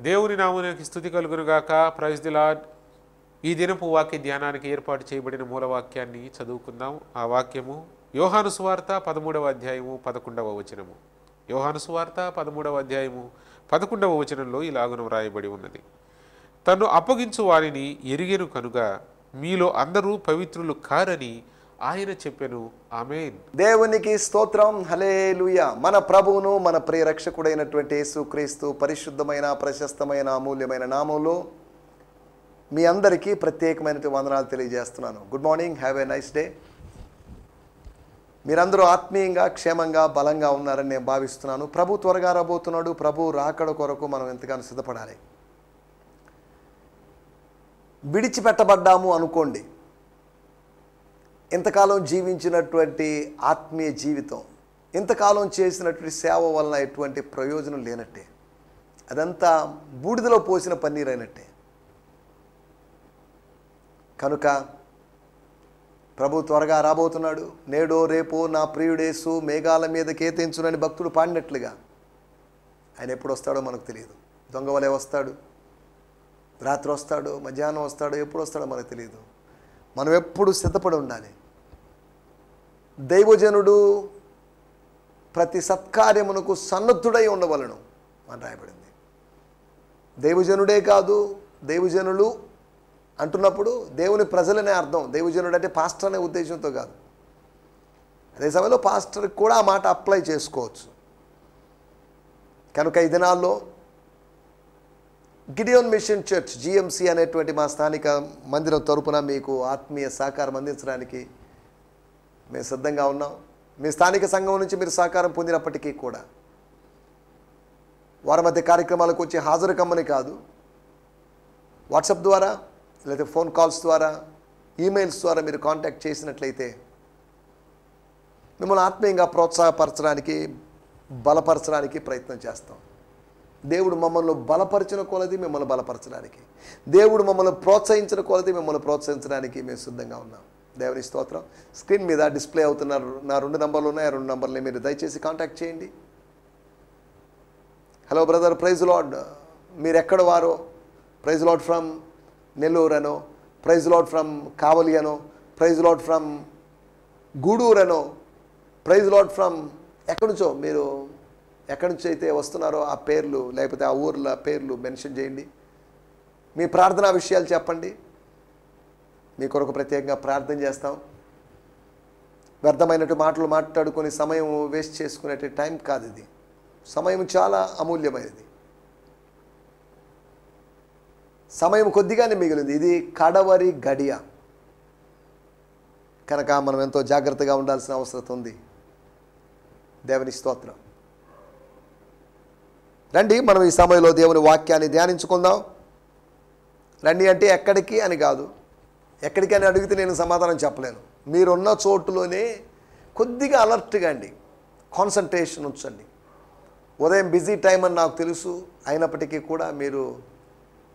దేవుని నామమునకు స్తుతి కలుగునుగాక. Praise the Lord. ఈ దినపు వాక్య ధ్యానానికి ఏర్పాటు చేయబడిన మూలవాక్యాన్ని చదువుకుందాం. ఆ వాక్యము యోహాను సువార్త 13వ అధ్యాయము 11వ వచనము. యోహాను సువార్త 13వ అధ్యాయము 11వ వచనంలో ఇలాగున వ్రాయబడి ఉన్నది. తను అప్పగించు వారిని ఎరిగెను కనుక మీలో అందరూ పవిత్రులు కారని ఆయన చెప్పెను. ఆమేన్. దేవునికి స్తోత్రం. హల్లెలూయా. మన ప్రభువును మన ప్రియ రక్షకుడైనటువంటి యేసుక్రీస్తు పరిశుద్ధమైన ప్రశస్తమైన అమూల్యమైన నామంలో మీ అందరికీ ప్రత్యేకమైన వందనాలు తెలియజేస్తున్నాను. Good morning, have a nice day. మీరందరూ ఆత్మీయంగా క్షేమంగా బలంగా ఉన్నారని నేను భావిస్తున్నాను. ప్రభు త్వరగా రాబోతున్నాడు. ప్రభు రాకడ కొరకు మనం ఎంతగానో సిద్ధపడాలి. విడిచిపెట్టబడ్డాము అనుకోండి, ఇంతకాలం జీవించినటువంటి ఆత్మీయ జీవితం, ఇంతకాలం చేసినటువంటి సేవ వలన ఎటువంటి ప్రయోజనం లేనట్టే. అదంతా బూడిదలో పోసిన పన్నీర్ అయినట్టే. కనుక ప్రభు త్వరగా రాబోతున్నాడు. నేడో రేపో నా ప్రియుడేసు మేఘాల మీద కేతించునని భక్తుడు పాడినట్లుగా ఆయన ఎప్పుడు వస్తాడో మనకు తెలియదు. దొంగ వలె వస్తాడు, రాత్రి వస్తాడు, మధ్యాహ్నం వస్తాడు, ఎప్పుడు వస్తాడో మనకు తెలియదు. మనం ఎప్పుడు సిద్ధపడి ఉండాలి. దైవజనుడు ప్రతి సత్కార్యమునకు సన్నద్ధుడై ఉండవలను అని రాయబడింది. దైవజనుడే కాదు, దైవజనులు అంటున్నప్పుడు దేవుని ప్రజలనే అర్థం. దైవజనుడు అంటే పాస్టర్ అనే ఉద్దేశంతో కాదు. అదే సమయంలో పాస్టర్కి కూడా ఆ మాట అప్లై చేసుకోవచ్చు. కనుక ఈ దినాల్లో గిడియోన్ మిషన్ చర్చ్ జిఎంసి అనేటువంటి మా స్థానిక మందిరం తరపున మీకు ఆత్మీయ సహకారం అందించడానికి మేము సిద్ధంగా ఉన్నాం. మీ స్థానిక సంఘం నుంచి మీరు సహకారం పొందినప్పటికీ కూడా వారి మధ్య కార్యక్రమాలకు వచ్చి హాజరు కమ్మని కాదు, వాట్సాప్ ద్వారా లేదా ఫోన్ కాల్స్ ద్వారా, ఈమెయిల్స్ ద్వారా మీరు కాంటాక్ట్ చేసినట్లయితే మిమ్మల్ని ఆత్మీయంగా ప్రోత్సాహపరచడానికి బలపరచడానికి ప్రయత్నం చేస్తాం. దేవుడు మమ్మల్ని బలపరిచిన కొలది మిమ్మల్ని బలపరచడానికి, దేవుడు మమ్మల్ని ప్రోత్సహించిన కొలది మిమ్మల్ని ప్రోత్సహించడానికి మేము సిద్ధంగా ఉన్నాం. దేవుని స్తోత్రం. స్క్రీన్ మీద డిస్ప్లే అవుతున్నారు నా 2 నంబర్లు ఉన్నాయి. ఆ 2 నంబర్లని మీరు దయచేసి కాంటాక్ట్ చేయండి. Hello brother, praise Lord. మీరు ఎక్కడ వారో, ప్రైజ్ లార్డ్ ఫ్రమ్ నెల్లూరు అనో, ప్రైజ్ లార్డ్ ఫ్రమ్ కావలి అనో, ప్రైజ్ లార్డ్ ఫ్రమ్ గూడూరు అనో, ప్రైజ్ లార్డ్ ఫ్రమ్ ఎక్కడి నుంచో మీరు ఎక్కడి నుంచి అయితే వస్తున్నారో ఆ పేర్లు లేకపోతే ఆ ఊర్ల పేర్లు మెన్షన్ చేయండి. మీ ప్రార్థనా విషయాలు చెప్పండి. మీ కొరకు ప్రత్యేకంగా ప్రార్థన చేస్తాం. వ్యర్థమైనటువంటి మాటలు మాట్లాడుకొని సమయం వేస్ట్ చేసుకునే టైం కాదు ఇది. సమయం చాలా అమూల్యమైనది. సమయం కొద్దిగానే మిగిలింది. ఇది కడవరి గడియ కనుక మనం ఎంతో జాగ్రత్తగా ఉండాల్సిన అవసరం ఉంది. దేవుని స్తోత్రం. రండి, మనం ఈ సమయంలో దేవుని వాక్యాన్ని ధ్యానించుకుందాం. రండి అంటే ఎక్కడికి అని కాదు. ఎక్కడికి అని అడిగితే నేను సమాధానం చెప్పలేను. మీరున్న చోటులోనే కొద్దిగా అలర్ట్గా అండి, కాన్సన్ట్రేషన్ ఉంచండి. ఉదయం బిజీ టైం అని నాకు తెలుసు, అయినప్పటికీ కూడా మీరు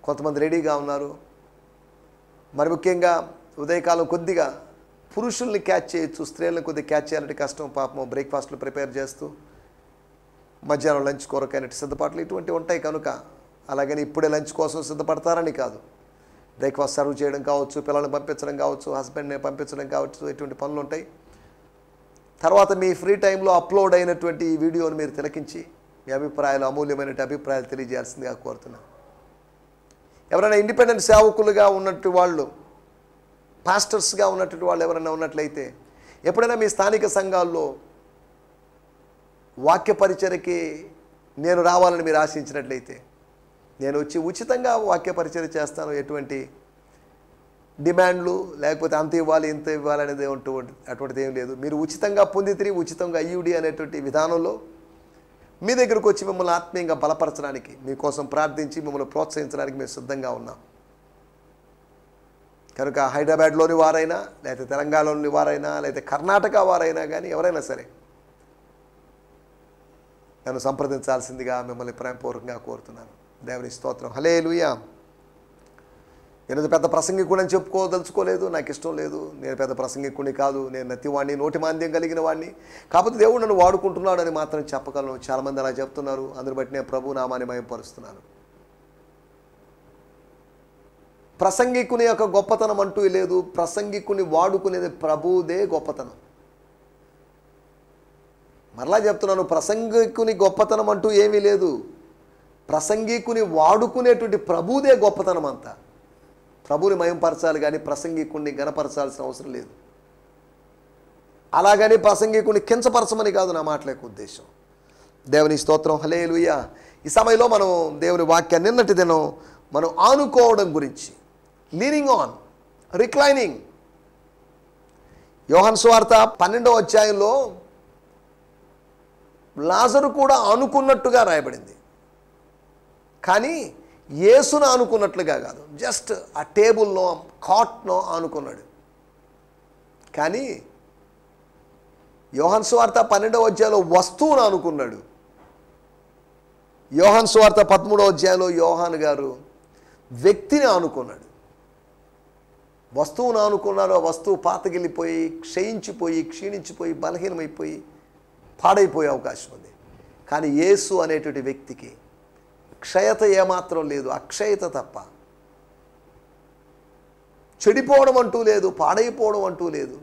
కొంతమంది రెడీగా ఉన్నారు. మరి ముఖ్యంగా ఉదయకాలం కొద్దిగా పురుషుల్ని క్యాచ్ చేయొచ్చు, స్త్రీలను కొద్దిగా క్యాచ్ చేయాలంటే కష్టం. పాపం బ్రేక్ఫాస్ట్లు ప్రిపేర్ చేస్తూ మధ్యాహ్నం లంచ్ కొరకైనట్టు సిద్ధపాట్లు ఇటువంటివి ఉంటాయి. కనుక అలాగని ఇప్పుడే లంచ్ కోసం సిద్ధపడతారని కాదు. బ్రేక్ఫాస్ట్ సర్వ్ చేయడం కావచ్చు, పిల్లల్ని పంపించడం కావచ్చు, హస్బెండ్ని పంపించడం కావచ్చు, ఇటువంటి పనులు ఉంటాయి. తర్వాత మీ ఫ్రీ టైంలో అప్లోడ్ అయినటువంటి ఈ వీడియోని మీరు తిలకించి మీ అభిప్రాయాలు, అమూల్యమైన అభిప్రాయాలు తెలియజేయాల్సిందిగా కోరుతున్నాను. ఎవరైనా ఇండిపెండెంట్ సేవకులుగా ఉన్నట్టు వాళ్ళు, పాస్టర్స్గా ఉన్నటువంటి వాళ్ళు ఎవరైనా ఉన్నట్లయితే ఎప్పుడైనా మీ స్థానిక సంఘాల్లో వాక్య పరిచర్యకి నేను రావాలని మీరు ఆశించినట్లయితే నేను వచ్చి ఉచితంగా వాక్య పరిచర్య చేస్తాను. ఎటువంటి డిమాండ్లు లేకపోతే అంత ఇవ్వాలి ఇంత ఇవ్వాలి అనేది అటువంటిది ఏం లేదు. మీరు ఉచితంగా పొందితిరి, ఉచితంగా అయ్యుడి అనేటువంటి విధానంలో మీ దగ్గరకు వచ్చి మిమ్మల్ని ఆత్మీయంగా బలపరచడానికి, మీకోసం ప్రార్థించి మిమ్మల్ని ప్రోత్సహించడానికి మేము సిద్ధంగా ఉన్నాం. కనుక హైదరాబాద్లోని వారైనా లేకపోతే తెలంగాణలోని వారైనా లేకపోతే కర్ణాటక వారైనా కానీ ఎవరైనా సరే నన్ను సంప్రదించాల్సిందిగా మిమ్మల్ని ప్రేమపూర్వకంగా కోరుతున్నాను. దేవుని స్తోత్రం. హల్లెలూయా. నేను పెద్ద ప్రసంగికుడని చెప్పుకోదలుచుకోలేదు, నాకు ఇష్టం లేదు. నేను పెద్ద ప్రసంగికుడిని కాదు, నేను నత్తివాడిని, నోటి మాంద్యం కలిగిన వాడిని. కాకపోతే దేవుడు నన్ను వాడుకుంటున్నాడు అని మాత్రం చెప్పగలను. చాలామంది అలా చెప్తున్నారు. అందుని బట్టి నేను ప్రభు నామాన్ని మహిమపరుస్తున్నాను. ప్రసంగికుని యొక్క గొప్పతనం అంటూ లేదు. ప్రసంగికుని వాడుకునేది ప్రభువుదే గొప్పతనం. మరలా చెప్తున్నాను, ప్రసంగికుని గొప్పతనం అంటూ ఏమీ లేదు. ప్రసంగికుని వాడుకునేటువంటి ప్రభువుదే గొప్పతనం అంతా. ప్రభువుని మయంపరచాలి కానీ ప్రసంగికుని గణపరచాల్సిన అవసరం లేదు. అలాగని ప్రసంగికుని కించపరచమని కాదు నా మాటల యొక్క ఉద్దేశం. దేవుని స్తోత్రం, హల్లెలూయా. ఈ సమయంలో మనం దేవుని వాక్యాన్ని నిన్నటి దినం మనం ఆనుకోవడం గురించి, లీనింగ్ ఆన్, రిక్లైనింగ్. యోహాను సువార్త 12వ అధ్యాయంలో లాజరు కూడా ఆనుకున్నట్టుగా రాయబడింది. కానీ యేసును ఆనుకున్నట్లుగా కాదు, జస్ట్ ఆ టేబుల్నో కాట్నో ఆనుకున్నాడు. కానీ యోహాను సువార్త 12వ అధ్యాయంలో వస్తువును ఆనుకున్నాడు. యోహాను సువార్త 13వ అధ్యాయంలో యోహాను గారు వ్యక్తిని ఆనుకున్నాడు. వస్తువును ఆనుకున్నాడు. ఆ వస్తువు పాతగిల్లిపోయి, క్షయించిపోయి, క్షీణించిపోయి, బలహీనమైపోయి, పాడైపోయే అవకాశం ఉంది. కానీ యేసు అనేటువంటి వ్యక్తికి క్షయత ఏమాత్రం లేదు, అక్షయత తప్ప. చెడిపోవడం అంటూ లేదు, పాడైపోవడం అంటూ లేదు.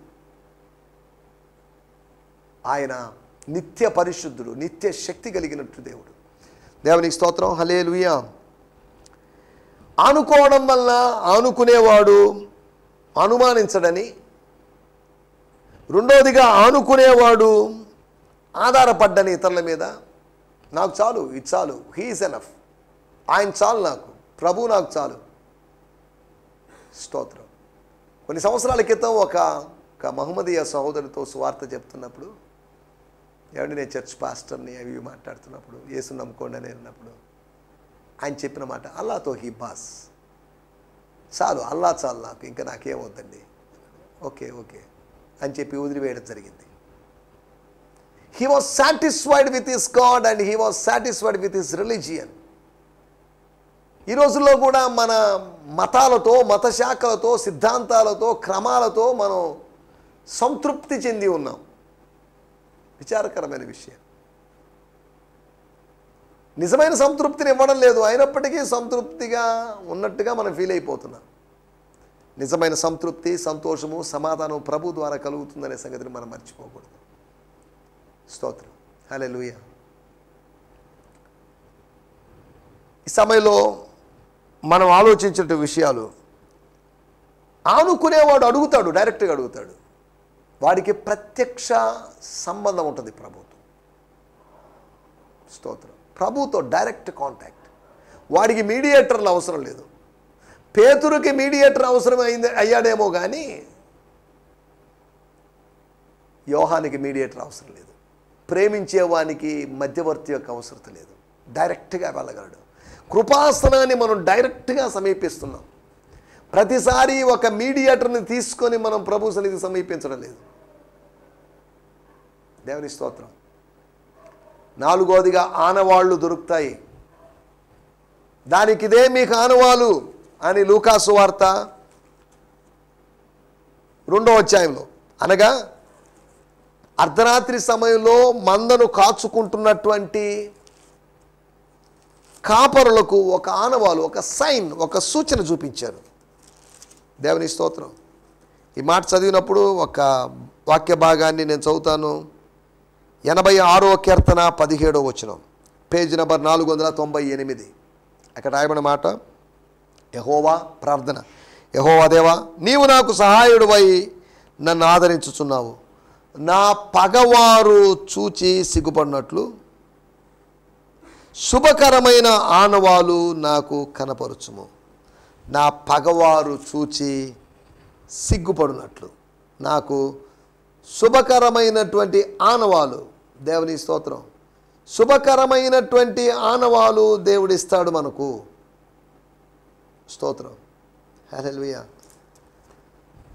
ఆయన నిత్య పరిశుద్ధుడు, నిత్య శక్తి కలిగినట్టు దేవుడు. దేవునికి స్తోత్రం, హల్లెలూయా. ఆనుకోవడం వల్ల ఆనుకునేవాడు అనుమానించడని, రెండోదిగా ఆనుకునేవాడు ఆధారపడ్డని ఇతరుల మీద. నాకు చాలు, ఇది చాలు, హీ ఈజ్ ఎనఫ్, ఆయన చాలు, నాకు ప్రభు నాకు చాలు. స్తోత్రం. కొన్ని సంవత్సరాల క్రితం ఒక మహమ్మదీయ సహోదరుతో సువార్త చెప్తున్నప్పుడు, ఏమంటే నేను చర్చ్ పాస్టర్ని అవి మాట్లాడుతున్నప్పుడు, యేసు నమ్ముకోండి అని అన్నప్పుడు ఆయన చెప్పిన మాట, అల్లాతో హీ బాస్, చాలు, అల్లా చాలు నాకు, ఇంకా నాకేమవుతుందండి, ఓకే ఓకే అని చెప్పి వదిలివేయడం జరిగింది. He was satisfied with his God and he was satisfied with his religion. ఈ రోజుల్లో కూడా మన మతాలతో, మత శాఖలతో, సిద్ధాంతాలతో, క్రమాలతో మనం సంతృప్తి చెంది ఉన్నాం. విచారకరమైన విషయం. నిజమైన సంతృప్తిని ఇవ్వడం లేదు, అయినప్పటికీ సంతృప్తిగా ఉన్నట్టుగా మనం ఫీల్ అయిపోతున్నాం. నిజమైన సంతృప్తి, సంతోషము, సమాధానం ప్రభు ద్వారా కలుగుతుందనే సంగతిని మనం మర్చిపోకూడదు. స్తోత్రం, హల్లెలూయా. ఈ సమయంలో మనం ఆలోచించే విషయాలు, ఆనుకునేవాడు అడుగుతాడు, డైరెక్ట్గా అడుగుతాడు. వాడికి ప్రత్యక్ష సంబంధం ఉంటుంది ప్రభుతో. స్తోత్రం. ప్రభుతో డైరెక్ట్ కాంటాక్ట్. వాడికి మీడియేటర్లు అవసరం లేదు. పేతురుకి మీడియేటర్ అవసరం అయ్యాడేమో కానీ యోహానికి మీడియేటర్ అవసరం లేదు. ప్రేమించేవానికి మధ్యవర్తి యొక్క అవసరం లేదు. డైరెక్ట్గా వెళ్ళగలడు. కృపాసనాన్ని మనం డైరెక్ట్గా సమీపిస్తున్నాం. ప్రతిసారి ఒక మీడియేటర్ని తీసుకొని మనం ప్రభు సన్నిధికి సమీపించడం లేదు. దేవుని స్తోత్రం. నాలుగోదిగా ఆనవాళ్ళు దొరుకుతాయి. దానికి ఇదే మీకు ఆనవాలు అని లూకా సువార్త 2వ అధ్యాయంలో, అనగా అర్ధరాత్రి సమయంలో మందను కాచుకుంటున్నటువంటి కాపరులకు ఒక ఆనవాలు, ఒక సైన్, ఒక సూచన చూపించారు. దేవుని స్తోత్రం. ఈ మాట చదివినప్పుడు ఒక వాక్య భాగాన్ని నేను చదువుతాను. 86వ కీర్తన 17వ వచనం, పేజ్ నెంబర్ 498. అక్కడ రాయబడిన మాట, యెహోవా ప్రార్థన. యెహోవా దేవా, నీవు నాకు సహాయుడివై నన్ను ఆదరించుచున్నావు. నా పగవారు చూచి సిగ్గుపడినట్లు శుభకరమైన ఆనవాలు నాకు కనపరుచుము. నా పగవారు చూచి సిగ్గుపడినట్లు నాకు శుభకరమైనటువంటి ఆనవాలు. దేవుని స్తోత్రం. శుభకరమైనటువంటి ఆనవాలు దేవుడిస్తాడు మనకు. స్తోత్రం, హల్లెలూయా.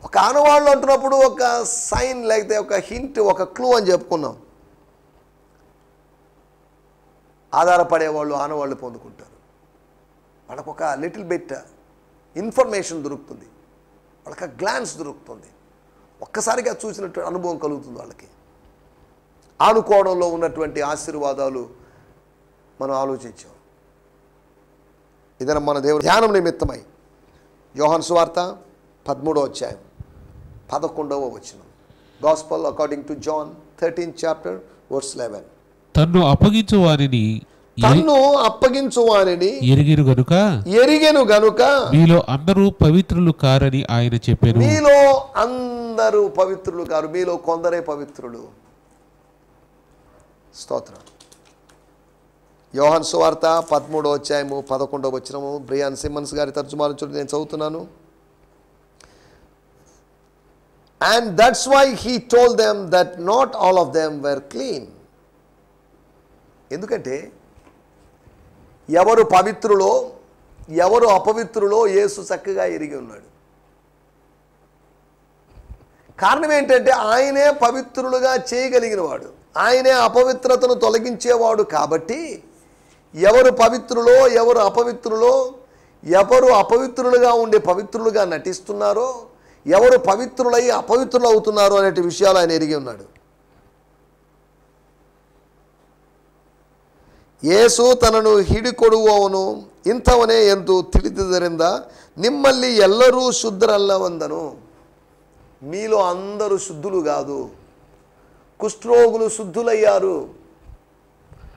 ఒక ఆనవాళ్ళు అంటున్నప్పుడు ఒక సైన్, లేకపోతే ఒక హింట్, ఒక క్లూ అని చెప్పుకున్నాం. ఆధారపడేవాళ్ళు ఆనవాళ్ళు పొందుకుంటారు. వాళ్ళకు ఒక లిటిల్ బిట్ ఇన్ఫర్మేషన్ దొరుకుతుంది, వాళ్ళకి గ్లాన్స్ దొరుకుతుంది, ఒక్కసారిగా చూసినట్టు అనుభవం కలుగుతుంది వాళ్ళకి. ఆనుకోవడంలో ఉన్నటువంటి ఆశీర్వాదాలు మనం ఆలోచించాం. ఇదన మన దేవుని ధ్యానం నిమిత్తమై యోహాను సువార్త 13వ అధ్యాయం 11వ వచనం. Gospel according to John 13th chapter verse 11. తన్ను అప్పగించు వారిని తన్ను అప్పగించు వారిని ఎరిగెను గనుక మీలో అందరూ పవిత్రులు కారని ఆయన చెప్పారు. మీలో అందరూ పవిత్రులు కారు, మీలో కొందరే పవిత్రులు. స్తోత్రం. యోహాను సువార్త 13వ అధ్యాయము 11వ వచనము. బ్రియాన్ సిమ్మన్స్ గారి తర్జుమాను చూడండి, నేను చదువుతున్నాను. And that's why he told them that not all of them were clean. ఎందుకంటే ఎవరు పవిత్రులో ఎవరు అపవిత్రులో యేసు చక్కగా ఎరిగి ఉన్నాడు. కారణం ఏంటంటే ఆయనే పవిత్రులుగా చేయగలిగిన వాడు, ఆయనే అపవిత్రతను తొలగించేవాడు. కాబట్టి ఎవరు పవిత్రులో ఎవరు అపవిత్రులో, ఎవరు అపవిత్రులుగా ఉండే పవిత్రులుగా నటిస్తున్నారో, ఎవరు పవిత్రులై అపవిత్రులు అవుతున్నారో అనే విషయాలు ఆయన ఎరిగి ఉన్నాడు. ಯೇಸು ತನ್ನನ್ನು ಹಿಡಿಕೊಡುವವನು ಇಂಥವನೇ ಎಂದು ತಿಳಿದಿದ್ದರಿಂದ ನಿಮ್ಮಲ್ಲಿ ಎಲ್ಲರೂ శుద్ధరల్లవందను. మీలో అందరూ శుద్ధులు కాదు. కుష్ఠరోగులు శుద్ధులయ్యారు.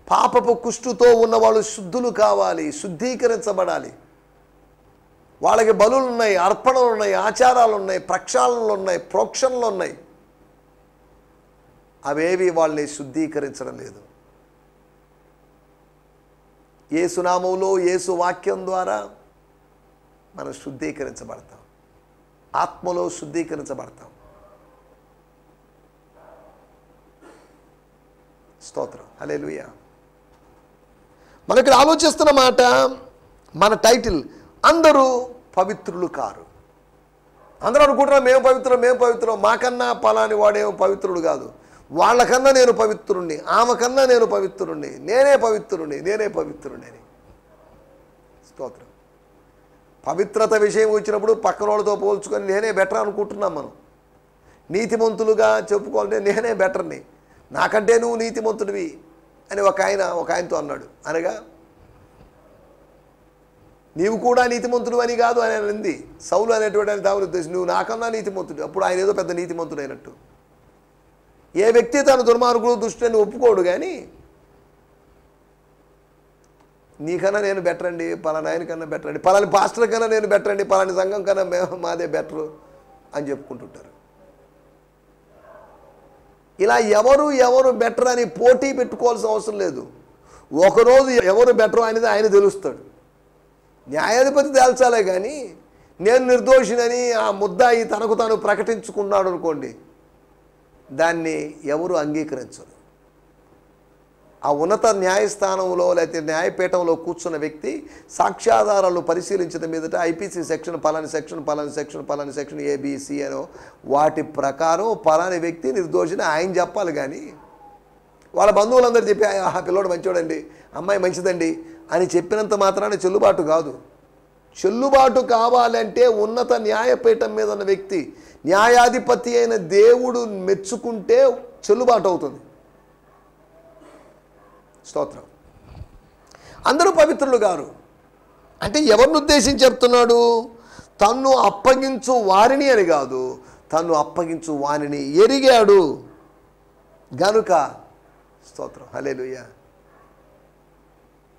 పాపపు కుష్ఠుతో ఉన్నవాళ్ళు శుద్ధులు కావాలి, శుద్ధీకరించబడాలి. వాళ్ళకి బలులు ఉన్నాయి, అర్పణలు ఉన్నాయి, ఆచారాలు ఉన్నాయి, ప్రక్షాళనలు ఉన్నాయి, ప్రోక్షణలు ఉన్నాయి. అవేవి వాళ్ళని శుద్ధీకరించడం లేదు. యేసు నామములో యేసు వాక్యం ద్వారా మనం శుద్ధీకరించబడతాం, ఆత్మలో శుద్ధీకరించబడతాం. స్తోత్రం, హల్లెలూయా. మనం ఇక్కడ ఆలోచిస్తున్న మాట, మన టైటిల్ అందరూ పవిత్రులు కారు. అందరూ అనుకుంటున్నాం మేము పవిత్రం, మేము పవిత్రం, మాకన్నా పలాని వాడేమో పవిత్రుడు కాదు, వాళ్ళకన్నా నేను పవిత్రుణ్ణి, ఆమెకన్నా నేను పవిత్రుణ్ణి, నేనే పవిత్రుణ్ణి, నేనే పవిత్రుణ్ణి అని. స్తోత్రం. పవిత్రత విషయం వచ్చినప్పుడు పక్కన వాళ్ళతో పోల్చుకొని నేనే బెటర్ అనుకుంటున్నాం మనం. నీతిమంతులుగా చెప్పుకోవాలంటే నేనే బెటర్ని, నాకంటే నువ్వు నీతిమంతుడివి అని ఒక ఆయనతో అన్నాడు. అనగా నీవు కూడా నీతిమంతుడు అని కాదు అని అంది సౌలు అనేటువంటి ఆయన. దాని ఉద్దేశం నువ్వు నాకన్నా నీతిమంతుడు. అప్పుడు ఆయన ఏదో పెద్ద నీతిమంతుడు అయినట్టు. ఏ వ్యక్తి తన దుర్మార్గుడు దుష్టుని ఒప్పుకోడు, కానీ నీకన్నా నేను బెటర్ అండి, పలానా ఆయన కన్నా బెటర్ అండి, పలాని పాస్టర్ కన్నా నేను బెటర్ అండి, పలాని సంఘం కన్నా మాదే బెటరు అని చెప్పుకుంటుంటారు. ఇలా ఎవరు బెటర్ అని పోటీ పెట్టుకోవాల్సిన అవసరం లేదు. ఒకరోజు ఎవరు బెటర్ అనేది ఆయన తెలుస్తాడు. న్యాయాధిపతి తేల్చాలే కానీ నేను నిర్దోషినని ఆ ముద్దాయి తనకు తాను ప్రకటించుకున్నాడు అనుకోండి, దాన్ని ఎవరు అంగీకరించరు. ఆ ఉన్నత న్యాయస్థానంలో లేకపోతే న్యాయపీఠంలో కూర్చున్న వ్యక్తి సాక్ష్యాధారాలు పరిశీలించిన మీదట ఐపీసీ సెక్షన్ పలాని సెక్షన్ పలాని సెక్షన్ పలాని సెక్షన్ ఏబిసి అనో వాటి ప్రకారం పలాని వ్యక్తి నిర్దోషిని ఆయన చెప్పాలి. కానీ వాళ్ళ బంధువులందరూ చెప్పి ఆ పిల్లోడు మంచివాడండి, అమ్మాయి మంచిదండి అని చెప్పినంత మాత్రాన చెల్లుబాటు కాదు. చెల్లుబాటు కావాలంటే ఉన్నత న్యాయపీఠం మీద ఉన్న వ్యక్తి, న్యాయాధిపతి అయిన దేవుడు మెచ్చుకుంటే చెల్లుబాటు అవుతుంది. స్తోత్రం. అందరూ పవిత్రులు గారు అంటే ఎవరిని ఉద్దేశించి చెప్తున్నాడు? తన్ను అప్పగించు వారిని అని కాదు, తన్ను అప్పగించు వారిని ఎరిగాడు గనుక. స్తోత్రం, హల్లెలూయా.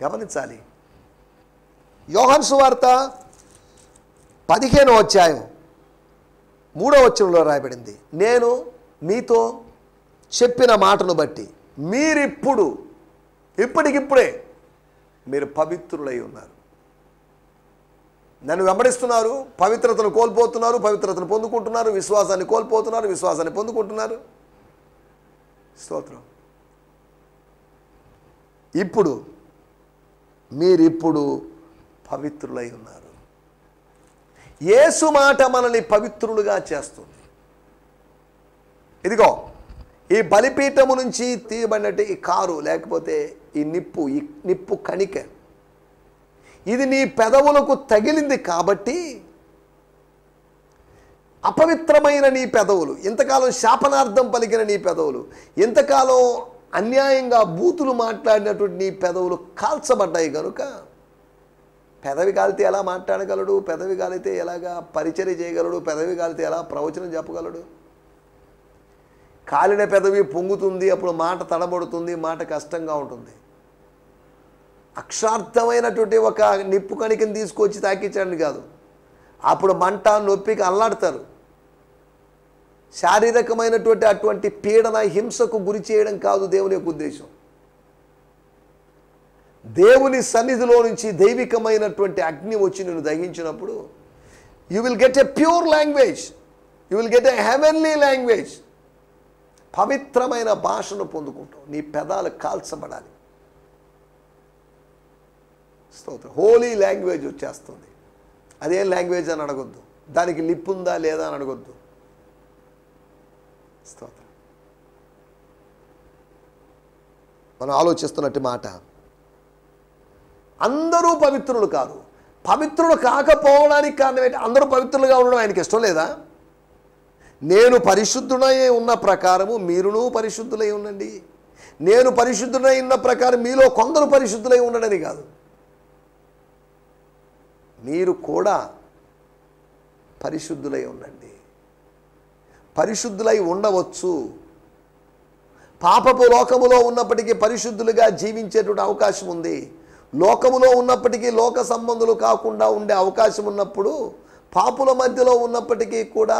గమనించాలి. యోహాను సువార్త 15వ అధ్యాయం 3వ వచనంలో రాయబడింది, నేను మీతో చెప్పిన మాటను బట్టి మీరిప్పుడు ఇప్పటికిప్పుడే మీరు పవిత్రులై ఉన్నారు. నన్ను వెంబడిస్తున్నారు, పవిత్రతను కోల్పోతున్నారు, పవిత్రతను పొందుకుంటున్నారు, విశ్వాసాన్ని కోల్పోతున్నారు, విశ్వాసాన్ని పొందుకుంటున్నారు. స్తోత్రం. మీరిప్పుడు పవిత్రులై ఉన్నారు. యేసు మాట మనల్ని పవిత్రులుగా చేస్తుంది. ఇదిగో ఈ బలిపీఠము నుంచి తీయబడినట్టు ఈ కారు లేకపోతే ఈ నిప్పు కణిక ఇది నీ పెదవులకు తగిలింది కాబట్టి అపవిత్రమైన నీ పెదవులు, ఇంతకాలం శాపనార్థం పలికిన నీ పెదవులు, ఇంతకాలం అన్యాయంగా బూతులు మాట్లాడినటువంటి నీ పెదవులు కాల్చబడ్డాయి కనుక పెదవి కాలితే ఎలా మాట్లాడగలడు, పెదవి కాలితే ఎలాగా పరిచర్య చేయగలడు, పెదవి కాలితే ఎలా ప్రవచనం చెప్పగలడు? కాలిన పెదవి పొంగుతుంది, అప్పుడు మాట తడబడుతుంది, మాట కష్టంగా ఉంటుంది. అక్షార్థమైనటువంటి ఒక నిప్పు కణికని తీసుకొచ్చి తాకించండి కాదు, అప్పుడు మంట నొప్పికి అల్లాడతారు. శారీరకమైనటువంటి అటువంటి పీడన హింసకు గురి చేయడం కాదు దేవుని యొక్క ఉద్దేశం. దేవుని సన్నిధిలో నుంచి దైవికమైనటువంటి అగ్ని వచ్చి నిన్ను దహించినప్పుడు you will get a pure language, you will get a heavenly language. పవిత్రమైన భాషను పొందుకుంటావు, నీ పెదాలు కాల్చబడాలి. స్తోత్రం. హోలీ లాంగ్వేజ్ వచ్చేస్తుంది. అదేం లాంగ్వేజ్ అని అడగొద్దు, దానికి లిప్ ఉందా లేదా అని అడగొద్దు. స్తోత్రం. మనం ఆలోచిస్తున్నట్టు మాట, అందరూ పవిత్రులు కాదు. పవిత్రులు కాకపోవడానికి కారణం ఏంటి? అందరూ పవిత్రులుగా ఉండడం ఆయనకి ఇష్టం లేదా? నేను పరిశుద్ధుడై ఉన్న ప్రకారము మీరును పరిశుద్ధులై ఉండండి. నేను పరిశుద్ధుడై ఉన్న ప్రకారం మీలో కొందరు పరిశుద్ధులై ఉండడని కాదు, మీరు కూడా పరిశుద్ధులై ఉండండి. పరిశుద్ధులై ఉండవచ్చు. పాపపు లోకములో ఉన్నప్పటికీ పరిశుద్ధులుగా జీవించేటువంటి అవకాశం ఉంది. లోకములో ఉన్నప్పటికీ లోక సంబంధులు కాకుండా ఉండే అవకాశం ఉన్నప్పుడు, పాపుల మధ్యలో ఉన్నప్పటికీ కూడా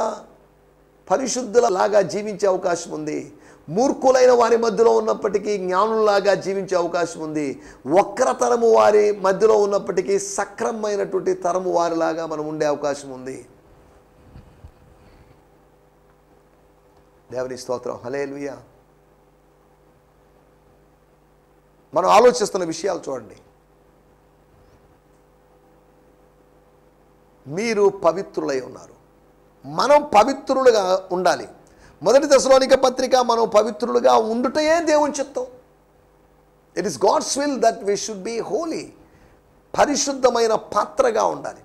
పరిశుద్ధులలాగా జీవించే అవకాశం ఉంది. మూర్ఖులైన వారి మధ్యలో ఉన్నప్పటికీ జ్ఞానులాగా జీవించే అవకాశం ఉంది. వక్రతరము వారి మధ్యలో ఉన్నప్పటికీ సక్రమైనటువంటి తరము వారిలాగా మనం ఉండే అవకాశం ఉంది. దేవుని స్తోత్రం. హల్లెలూయా. మనం ఆలోచిస్తున్న విషయాలు చూడండి. మీరు పవిత్రులై ఉన్నారు, మనం పవిత్రులుగా ఉండాలి. మొదటి తెస్సలోనిక పత్రిక, మనం పవిత్రులుగా ఉండుటయే దేవుని చిత్తం. It is God's will that we should be holy. పరిశుద్ధమైన పాత్రగా ఉండాలి.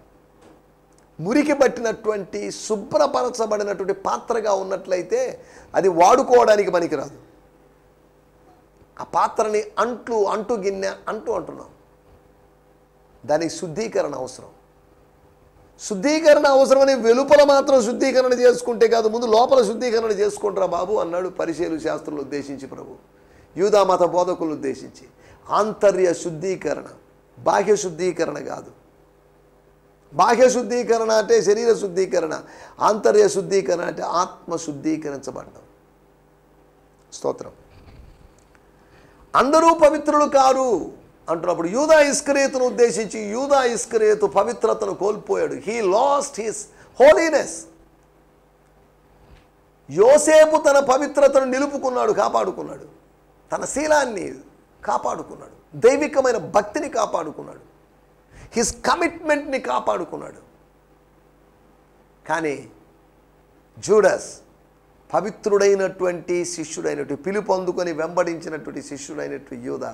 మురికి పట్టినటువంటి శుభ్రపరచబడినటువంటి పాత్రగా ఉన్నట్లయితే అది వాడుకోవడానికి పనికిరాదు. ఆ పాత్రని అంటు గిన్నె అంటున్నాం. దానికి శుద్ధీకరణ అవసరం. శుద్ధీకరణ అవసరమని వెలుపల మాత్రం శుద్ధీకరణ చేసుకుంటే కాదు, ముందు లోపల శుద్ధీకరణ చేసుకుంటారా బాబు అన్నాడు పరిసయ్యులు శాస్త్రులు ఉద్దేశించి ప్రభు, యూదా మత బోధకులను ఉద్దేశించి. ఆంతర్య శుద్ధీకరణ, బాహ్య శుద్ధీకరణ కాదు. బాహ్య శుద్ధీకరణ అంటే శరీర శుద్ధీకరణ, ఆంతర్య శుద్ధీకరణ అంటే ఆత్మ శుద్ధీకరించబడడం. స్తోత్రం. అందరూ పవిత్రులు కారు అంటున్నప్పుడు యూదా ఇస్కరియోతును ఉద్దేశించి, యూదా ఇస్కరియోతు పవిత్రతను కోల్పోయాడు. He lost his holiness. యోసేపు తన పవిత్రతను నిలుపుకున్నాడు, కాపాడుకున్నాడు. తన శీలాన్ని కాపాడుకున్నాడు, దైవికమైన భక్తిని కాపాడుకున్నాడు, హిస్ కమిట్మెంట్ని కాపాడుకున్నాడు. కానీ జూడస్ పవిత్రుడైనటువంటి శిష్యుడైనటువంటి, పిలుపు అందుకొని వెంబడించినటువంటి శిష్యుడైనటువంటి యూదా,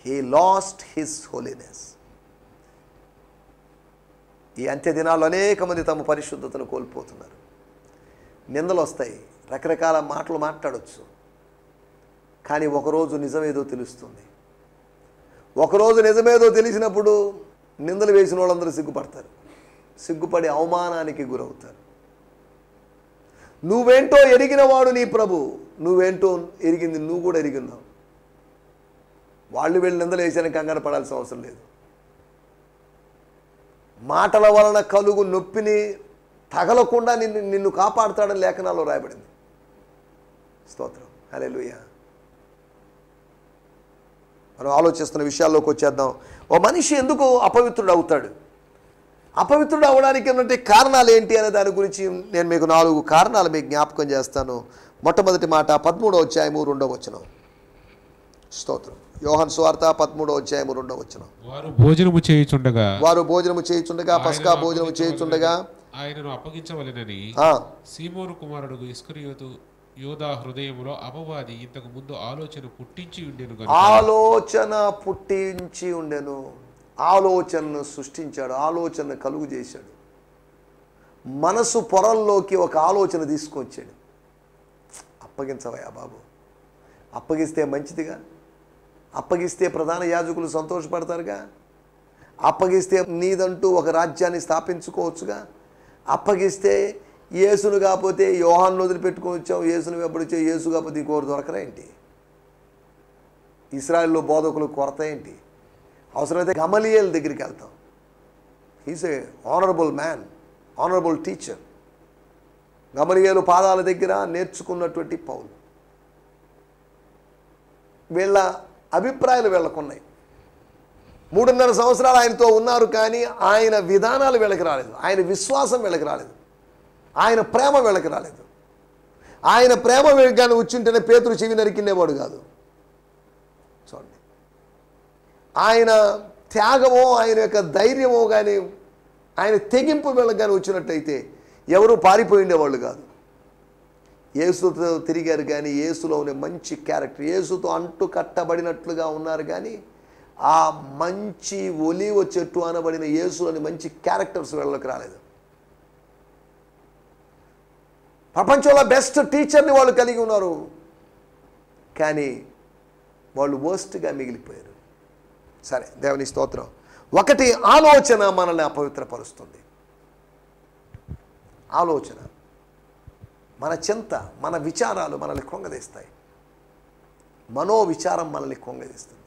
he lost his holiness. ఈ అంత్య దినాల్లో అనేక మంది తమ పరిశుద్ధతను కోల్పోతున్నారు. నిందలు వస్తాయి, రకరకాల మాటలు మాట్లాడవచ్చు. కానీ ఒకరోజు నిజమేదో తెలుస్తుంది. ఒకరోజు నిజమేదో తెలిసినప్పుడు నిందలు వేసిన వాళ్ళందరూ సిగ్గుపడతారు, సిగ్గుపడి అవమానానికి గురవుతారు. నువ్వేంటో ఎరిగినవాడు నీ ప్రభు, నువ్వేంటో ఎరిగింది నువ్వు కూడా ఎరిగినావు. వాళ్ళు వీళ్ళు నిందలు వేసాను కంగారు పడాల్సిన అవసరం లేదు. మాటల వలన కలుగు నొప్పిని తగలకుండా నిన్ను కాపాడుతాడని లేఖనాల్లో రాయబడింది. స్తోత్రం. హల్లెలూయా. మనం ఆలోచిస్తున్న విషయాల్లోకి వచ్చేద్దాం. ఓ మనిషి ఎందుకు అపవిత్రుడు అవుతాడు? అపవిత్రుడు అవడానికి ఉన్నటువంటి కారణాలు ఏంటి అనే దాని గురించి నేను మీకు 4 కారణాలు మీకు జ్ఞాపకం చేస్తాను. మొట్టమొదటి మాట 13వ అధ్యాయము 2వ వచనం. స్తోత్రం. యోహాను సువార్త 13వ అధ్యాయము 2వ వచనం. వారు భోజనము చేయుచుండగా పస్కా భోజనము చేయుచుండగా ఆయనను అప్పగించవలెనని సీమోను కుమారుడు ఇస్కరియోతు యూదా హృదయములో అపవాది ఇంతకు ముందు ఆలోచన పుట్టించి ఉండెను. ఆలోచనను సృష్టించాడు, ఆలోచనను కలుగు చేశాడు. మనసు పొరల్లోకి ఒక ఆలోచన తీసుకొచ్చాడు. అప్పగించవయ్యా బాబు, అప్పగిస్తే మంచిదిగా, అప్పగిస్తే ప్రధాన యాజకులు సంతోషపడతారుగా, అప్పగిస్తే నీదంటూ ఒక రాజ్యాన్ని స్థాపించుకోవచ్చుగా, అప్పగిస్తే యేసును కాకపోతే యోహాను వదిలిపెట్టుకొని వచ్చావు, యేసును వెంబడించావు, యేసు కాకపోతే ఇంకోరు దొరకరా ఏంటి? ఇశ్రాయేల్లో బోధకులు కొరత ఏంటి? అవసరమైతే గమలియేల్ దగ్గరికి వెళ్తాం. He's a honourable man, honourable teacher. Gamaliel పాదాల దగ్గర నేర్చుకున్నటువంటి పౌలు. వీళ్ళ అభిప్రాయాలు వీళ్ళకున్నాయి. 3.5 సంవత్సరాలు ఆయనతో ఉన్నారు, కానీ ఆయన విధానాలు వీళ్ళకి రాలేదు, ఆయన విశ్వాసం వీళ్ళకి రాలేదు, ఆయన ప్రేమ వీళ్ళకి రాలేదు. ఆయన ప్రేమ వీళ్ళకి కానీ వచ్చింటేనే పేతురు చెవి నరికిండేవాడు కాదు. చూడండి, ఆయన త్యాగమో ఆయన యొక్క ధైర్యమో కానీ ఆయన తెగింపు వీళ్ళకి కానీ వచ్చినట్టయితే ఎవరు పారిపోయిండేవాళ్ళు కాదు. యేసుతో తిరిగారు కానీ యేసులో ఉన్న మంచి క్యారెక్టర్, యేసుతో అంటు కట్టబడినట్లుగా ఉన్నారు, కానీ ఆ మంచి ఒలీవ చెట్టు అనబడిన యేసులోని మంచి క్యారెక్టర్స్ వీళ్ళకి రాలేదు. ప్రపంచంలో బెస్ట్ టీచర్ని వాళ్ళు కలిగి ఉన్నారు, కానీ వాళ్ళు వర్స్ట్గా మిగిలిపోయారు. సరే, దేవుని స్తోత్రం. ఒకటి, ఆలోచన మనల్ని అపవిత్రపరుస్తుంది. ఆలోచన, మన చింత, మన విచారాలు మనల్ని కొంగదీస్తాయి. మనోవిచారం మనల్ని కొంగదీస్తుంది.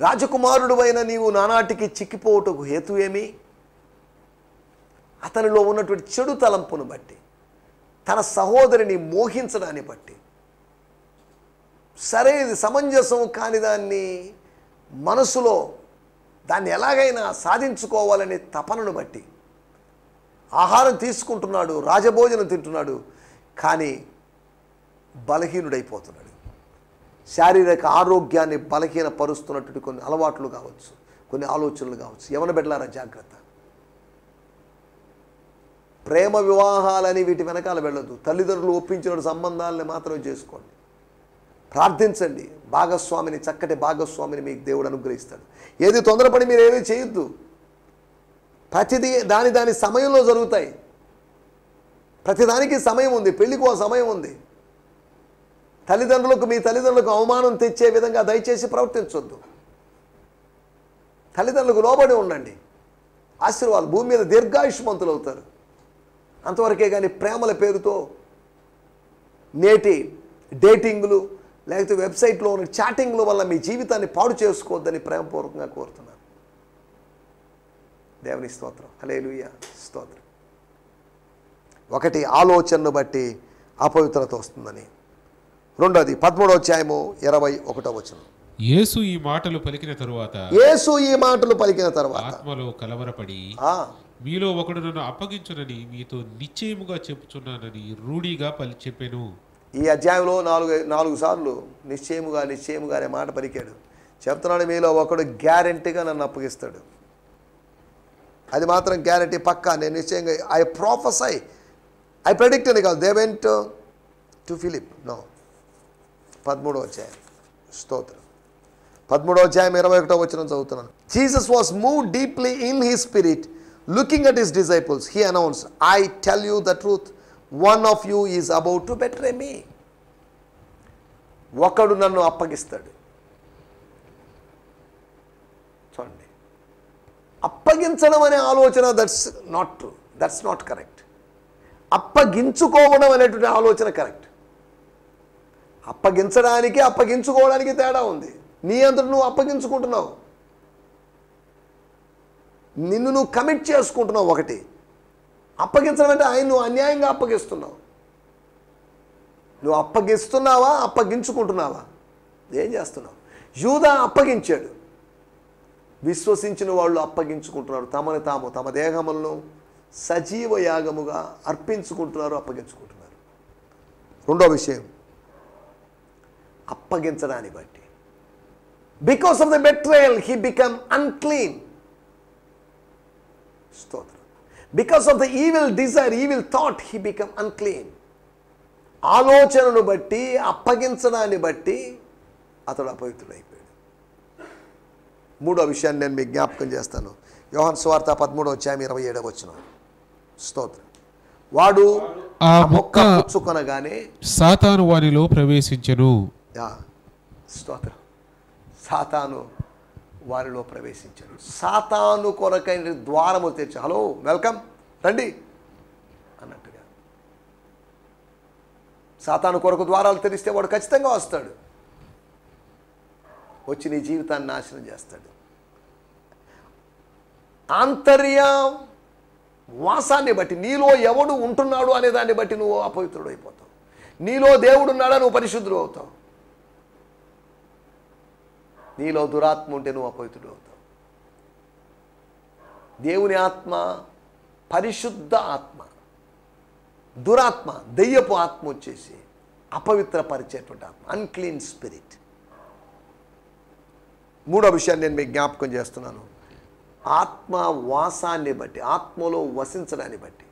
రాజకుమారుడు అయిన నీవు నానాటికి చిక్కిపోవటకు హేతు ఏమి? అతనిలో ఉన్నటువంటి చెడు తలంపును బట్టి, తన సహోదరిని మోహించడాన్ని బట్టి, సరే ఇది సమంజసం కాని దాన్ని మనసులో దాన్ని ఎలాగైనా సాధించుకోవాలనే తపనను బట్టి ఆహారం తీసుకుంటున్నాడు, రాజభోజనం తింటున్నాడు, కానీ బలహీనుడైపోతున్నాడు. శారీరక ఆరోగ్యాన్ని బలహీనపరుస్తున్నటువంటి కొన్ని అలవాట్లు కావచ్చు, కొన్ని ఆలోచనలు కావచ్చు. యవన బిడ్డలారా జాగ్రత్త. ప్రేమ వివాహాలని వీటి వెనకాల వెళ్ళొద్దు. తల్లిదండ్రులు ఒప్పించిన సంబంధాలని మాత్రమే చేసుకోండి. ప్రార్థించండి, భాగస్వామిని, చక్కటి భాగస్వామిని మీకు దేవుడు అనుగ్రహిస్తాడు. ఏది తొందరపడి మీరు ఏమీ చేయొద్దు. ప్రతిదీ దాని సమయంలో జరుగుతాయి. ప్రతిదానికి సమయం ఉంది. పెళ్ళికి ఓ సమయం ఉంది. మీ తల్లిదండ్రులకు అవమానం తెచ్చే విధంగా దయచేసి ప్రవర్తించొద్దు. తల్లిదండ్రులకు లోబడి ఉండండి. ఆశీర్వాదాలు, భూమి మీద దీర్ఘాయుష్మంతులు అవుతారు. అంతవరకే కానీ ప్రేమల పేరుతో నేటి డేటింగ్లు లేకపోతే వెబ్సైట్లో ఉన్న చాటింగ్ల వల్ల మీ జీవితాన్ని పాడు చేసుకోవద్దని ప్రేమపూర్వకంగా కోరుతున్నాను. దేవుని స్తోత్రం, హల్లెలూయా, స్తోత్రం. ఒకటి, ఆలోచనను బట్టి అపవిత్రత వస్తుందని. రెండోది 13వ అధ్యాయము 21వ వచనం. యేసు ఈ మాటలు పలికిన తరువాత ఆత్మలో కలవరపడి మీలో ఒకడు నన్ను అప్పగించునని మీతో నిశ్చయముగా చెప్పుచున్నానని రూఢిగా చెప్పెను. ఈ అధ్యాయంలో 4 సార్లు నిశ్చయముగా అనే మాట పలికాడు. చెప్తున్నాడు, మీలో ఒకడు గ్యారెంటీగా నన్ను అప్పగిస్తాడు. అది మాత్రం గ్యారెంటీ, పక్కా. నేను నిశ్చయంగా ఐ ప్రొఫెసై, ఐ ప్రెడిక్ట్ అని కాదు. They went to Philip. No. 13వ అధ్యాయం, స్తోత్రం. 13వ అధ్యాయం 21వ వచనం చదువుతున్నాను. Jesus was moved deeply in his spirit, looking at his disciples, he announced, I tell you the truth, one of you is about to betray me. ఒకడు నన్ను అప్పగిస్తాడు. చూడండి, అప్పగించడం అనే ఆలోచన దట్స్ నాట్ కరెక్ట్. అప్పగించుకోవడం అనేటువంటి ఆలోచన కరెక్ట్. అప్పగించడానికి అప్పగించుకోవడానికి తేడా ఉంది. నీ అంతట నువ్వు అప్పగించుకుంటున్నావు, నిన్ను నువ్వు కమిట్ చేసుకుంటున్నావు. ఒకటి, అప్పగించడం అంటే ఆయన నువ్వు అన్యాయంగా అప్పగిస్తున్నావు. నువ్వు అప్పగిస్తున్నావా, అప్పగించుకుంటున్నావా? ఏం చేస్తున్నావు? యూదా అప్పగించాడు. విశ్వసించిన వాళ్ళు అప్పగించుకుంటున్నారు. తమను తాము, తమ దేహములను సజీవ యాగముగా అర్పించుకుంటున్నారు, అప్పగించుకుంటున్నారు. రెండో విషయం, అప్పగించడాన్ని బట్టి, because of the betrayal he become unclean. స్తోత్రం. Because of the evil desire, evil thought, he become unclean. ఆలోచనను బట్టి, అప్పగించడాన్ని బట్టి అతడు అపవిత్రుడైపోయాడు. మూడో విషయాన్ని నేను మీకు జ్ఞాపకం చేస్తాను. యోహాను సువార్త 13వ అధ్యాయం 27వ వచనం. స్తోత్రం. వాడు ఆ మొక్క పుచ్చుకొనగానే సాతాను వానిలో ప్రవేశించెను. స్తోత్రం. సాతాను వారిలో ప్రవేశించాడు. సాతాను కొరకైన ద్వారము తెరిచి, హలో వెల్కమ్ రండి అన్నట్టుగా. సాతాను కొరకు ద్వారాలు తెరిస్తే వాడు ఖచ్చితంగా వస్తాడు, వచ్చి నీ జీవితాన్ని నాశనం చేస్తాడు. ఆంతర్య వాసాన్ని బట్టి, నీలో ఎవడు ఉంటున్నాడు అనే దాన్ని బట్టి నువ్వు అపవిత్రుడు అయిపోతావు. నీలో దేవుడు ఉన్నాడా నువ్వు పరిశుద్ధుడు అవుతావు. నీలో దురాత్మ ఉంటే నువ్వు అపవిత్రుడు అవుతావు. దేవుని ఆత్మ పరిశుద్ధ ఆత్మ, దురాత్మ దెయ్యపు ఆత్మ వచ్చేసి అపవిత్రపరిచేటువంటి ఆత్మ, అన్క్లీన్ స్పిరిట్. మూడో విషయాన్ని నేను మీకు జ్ఞాపకం చేస్తున్నాను. ఆత్మ వాసాన్ని బట్టి, ఆత్మలో వసించడాన్ని బట్టి.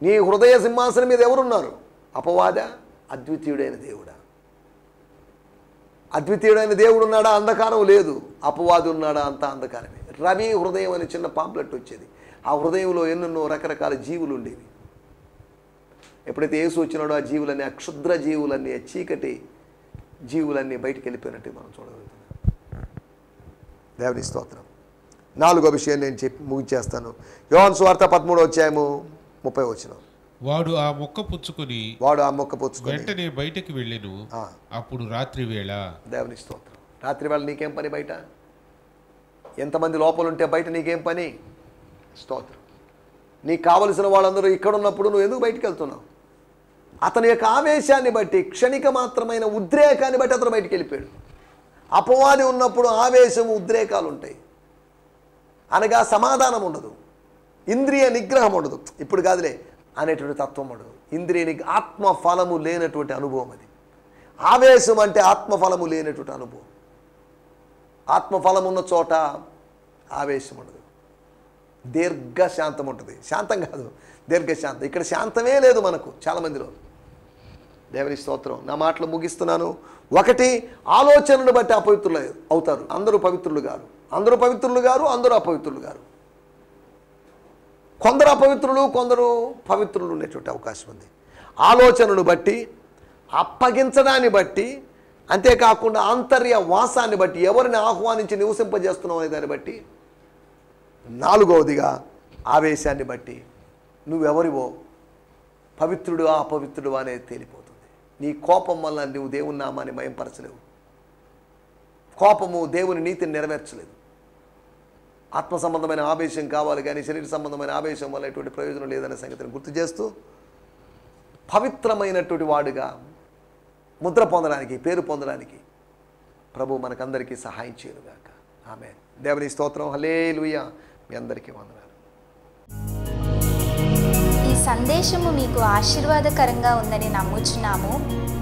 నీ హృదయ సింహాసనం మీద ఎవరున్నారు? అపవాద, అద్వితీయుడైన దేవుడా? అద్వితీయుడైన దేవుడు ఉన్నాడా? అంధకారం లేదు. అపవాది ఉన్నాడా? అంతా అంధకారమే. రవి హృదయం అనే చిన్న పాంప్లెట్ వచ్చేది. ఆ హృదయంలో ఎన్నెన్నో రకరకాల జీవులు ఉండేవి. ఎప్పుడైతే యేసు వచ్చినాడో ఆ జీవులన్నీ, ఆ క్షుద్ర జీవులన్నీ, ఆ చీకటి జీవులన్నీ బయటికి వెళ్ళిపోయినట్టు మనం చూడగలుగుతున్నాం. దేవుని స్తోత్రం. నాలుగో విషయం నేను చెప్పి ముగించేస్తాను. యోహాను సువార్త 13:30. వాడు ఆ మొక్క పుచ్చుకొని వెంటనే బయటకి వెళ్ళెను. అప్పుడు రాత్రి వేళ. దేవుని స్తోత్రం. రాత్రి వేళ నీకేం పని బయట? ఎంతమంది లోపల ఉంటే బయట నీకేం పని? స్తోత్రం. నీకు కావలసిన వాళ్ళందరూ ఇక్కడ ఉన్నప్పుడు నువ్వు ఎందుకు బయటికి వెళ్తున్నావు? అతని యొక్క ఆవేశాన్ని బట్టి, క్షణిక మాత్రమైన ఉద్రేకాన్ని బట్టి అతను బయటికి వెళ్ళిపోయాడు. అపవాది ఉన్నప్పుడు ఆవేశం, ఉద్రేకాలు ఉంటాయి. అనగా సమాధానం ఉండదు, ఇంద్రియ నిగ్రహం ఉండదు. ఇప్పుడు కాదులే అనేటువంటి తత్వం ఉండదు. ఇంద్రియ ఆత్మఫలము లేనటువంటి అనుభవం అది. ఆవేశం అంటే ఆత్మఫలము లేనటువంటి అనుభవం. ఆత్మఫలం ఉన్న చోట ఆవేశం ఉండదు, దీర్ఘశాంతం ఉంటుంది. శాంతం కాదు, దీర్ఘశాంతం. ఇక్కడ శాంతమే లేదు మనకు చాలామందిలో. దేవుని స్తోత్రం. నా మాటలు ముగిస్తున్నాను. ఒకటి, ఆలోచనను బట్టి అపవిత్రులు అవుతారు. అందరూ పవిత్రులు గారు, అందరూ పవిత్రులు గారు, అందరూ అపవిత్రులు గారు. కొందరు అపవిత్రులు, కొందరు పవిత్రులు ఉండేటువంటి అవకాశం ఉంది. ఆలోచనను బట్టి, అప్పగించడాన్ని బట్టి, అంతేకాకుండా ఆంతర్య వాసాన్ని బట్టి, ఎవరిని ఆహ్వానించి నివసింపజేస్తున్నావు అనే దాన్ని బట్టి. నాలుగవదిగా ఆవేశాన్ని బట్టి నువ్వెవరివో, పవిత్రుడు అపవిత్రుడు అనేది తేలిపోతుంది. నీ కోపం వల్ల నువ్వు దేవుని నామాన్ని మయంపరచలేవు. కోపము దేవుని నీతిని నెరవేర్చలేదు. ఆత్మ సంబంధమైన ఆవేశం కావాలి కానీ శరీర సంబంధమైన ఆవేశం వల్ల ఎటువంటి ప్రయోజనం లేదనే సంగతిని గుర్తు చేస్తూ, పవిత్రమైనటువంటి వాడుగా ముద్ర పొందడానికి, పేరు పొందడానికి ప్రభు మనకందరికీ సహాయం చేయనుగాక. ఆమేన్. దేవుని స్తోత్రం. హల్లెలూయా. మీ అందరికీ వందనాలు. ఈ సందేశము మీకు ఆశీర్వాదకరంగా ఉందని నమ్ముచున్నాము.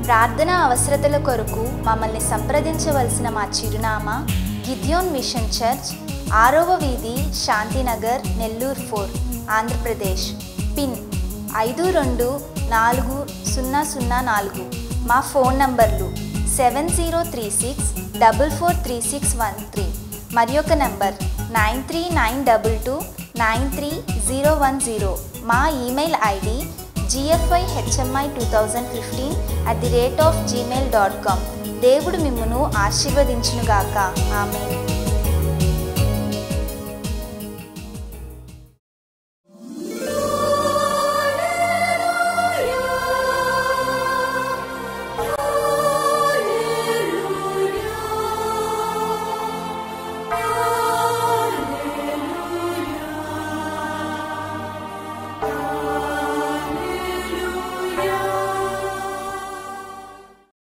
ప్రార్థన అవసరతల కొరకు మమ్మల్ని సంప్రదించవలసిన మా చిరునామా గిద్యోన్ మిషన్ చర్చ్, 6వ వీధి, శాంతినగర్, నెల్లూరు 4, ఆంధ్రప్రదేశ్. పిన్ 524004. మా ఫోన్ నంబర్లు 7036443613 మరి ఒక నంబర్ 9392293010. మా ఈమెయిల్ ఐడి gfihmi2015@gmail.com. దేవుడు మిమ్మును ఆశీర్వదించునుగాక. ఆమేన్.